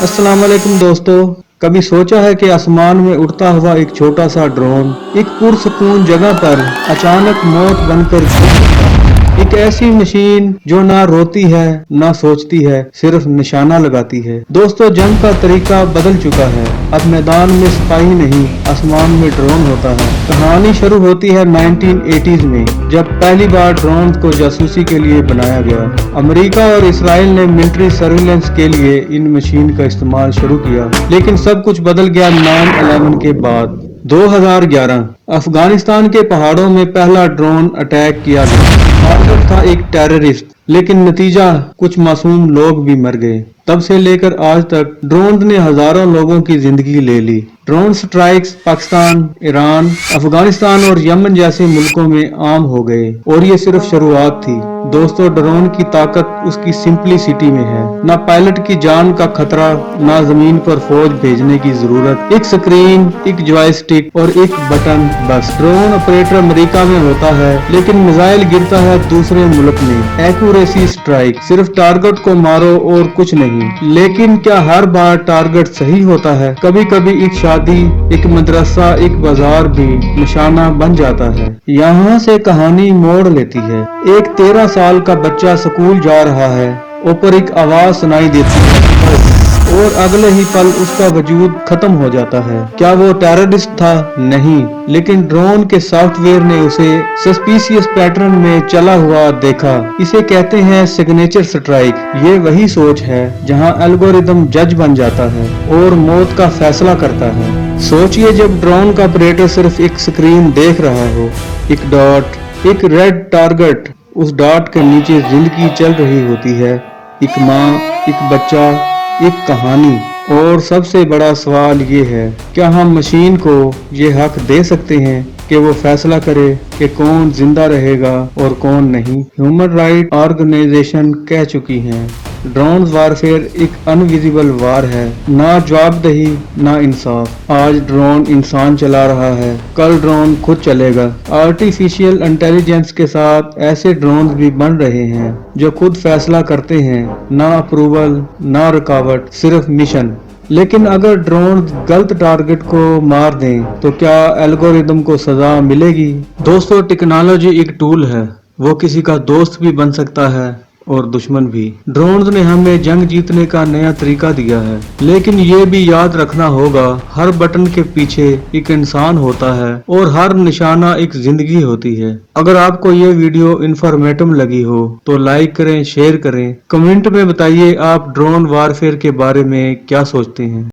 अस्सलाम वालेकुम दोस्तों। कभी सोचा है कि आसमान में उड़ता हुआ एक छोटा सा ड्रोन एक पुरसकून जगह पर अचानक मौत बनकर एक ऐसी मशीन जो ना रोती है ना सोचती है, सिर्फ निशाना लगाती है। दोस्तों, जंग का तरीका बदल चुका है। अब मैदान में सिपाही नहीं, आसमान में ड्रोन होता है। कहानी शुरू होती है 1980s में, जब पहली बार ड्रोन को जासूसी के लिए बनाया गया। अमेरिका और इसराइल ने मिलिट्री सर्विलेंस के लिए इन मशीन का इस्तेमाल शुरू किया, लेकिन सब कुछ बदल गया 9/11 के बाद। 2011 अफगानिस्तान के पहाड़ों में पहला ड्रोन अटैक किया गया। टारगेट था एक टेररिस्ट, लेकिन नतीजा कुछ मासूम लोग भी मर गए। तब से लेकर आज तक ड्रोन ने हजारों लोगों की जिंदगी ले ली। Drone strikes Pakistan, Iran, Afghanistan और यमन जैसे मुल्कों में आम हो गए, और ये सिर्फ शुरुआत थी। दोस्तों, ड्रोन की ताकत उसकी सिंपलिसिटी में है। ना पायलट की जान का खतरा, ना जमीन पर फौज भेजने की जरूरत। एक स्क्रीन, एक जॉयस्टिक और एक बटन, बस। ड्रोन ऑपरेटर अमेरिका में होता है, लेकिन मिसाइल गिरता है दूसरे मुल्क में। एक्यूरेसी स्ट्राइक, सिर्फ टारगेट को मारो और कुछ नहीं। लेकिन क्या हर बार टारगेट सही होता है? कभी कभी एक शादी, एक मदरसा, एक बाजार भी निशाना बन जाता है। यहाँ से कहानी मोड़ लेती है। एक 13 साल का बच्चा स्कूल जा रहा है, ऊपर एक आवाज सुनाई देती है और अगले ही पल उसका वजूद खत्म हो जाता है। क्या वो टेररिस्ट था? नहीं, लेकिन ड्रोन के सॉफ्टवेयर ने उसे सस्पिशियस पैटर्न में चला हुआ देखा। इसे कहते हैं सिग्नेचर स्ट्राइक। ये वही सोच है जहां एल्गोरिदम जज बन जाता है और मौत का फैसला करता है। सोचिए, जब ड्रोन का ऑपरेटर सिर्फ एक स्क्रीन देख रहा हो, एक डॉट, एक रेड टारगेट, उस डॉट के नीचे जिंदगी चल रही होती है। एक माँ, एक बच्चा, एक कहानी। और सबसे बड़ा सवाल ये है, क्या हम मशीन को ये हक दे सकते हैं कि वो फैसला करे कि कौन जिंदा रहेगा और कौन नहीं? ह्यूमन राइट ऑर्गेनाइजेशन कह चुकी हैं, ड्रोन वारफेयर एक अनविजिबल वार है। ना जवाबदेही, ना इंसाफ। आज ड्रोन इंसान चला रहा है, कल ड्रोन खुद चलेगा। आर्टिफिशियल इंटेलिजेंस के साथ ऐसे ड्रोन भी बन रहे हैं जो खुद फैसला करते हैं। ना अप्रूवल, ना रुकावट, सिर्फ मिशन। लेकिन अगर ड्रोन गलत टारगेट को मार दें तो क्या एल्गोरिदम को सजा मिलेगी? दोस्तों, टेक्नोलॉजी एक टूल है, वो किसी का दोस्त भी बन सकता है और दुश्मन भी। ड्रोन्स ने हमें जंग जीतने का नया तरीका दिया है, लेकिन ये भी याद रखना होगा, हर बटन के पीछे एक इंसान होता है और हर निशाना एक जिंदगी होती है। अगर आपको ये वीडियो इंफॉर्मेटिव लगी हो तो लाइक करें, शेयर करें, कमेंट में बताइए आप ड्रोन वारफेयर के बारे में क्या सोचते हैं।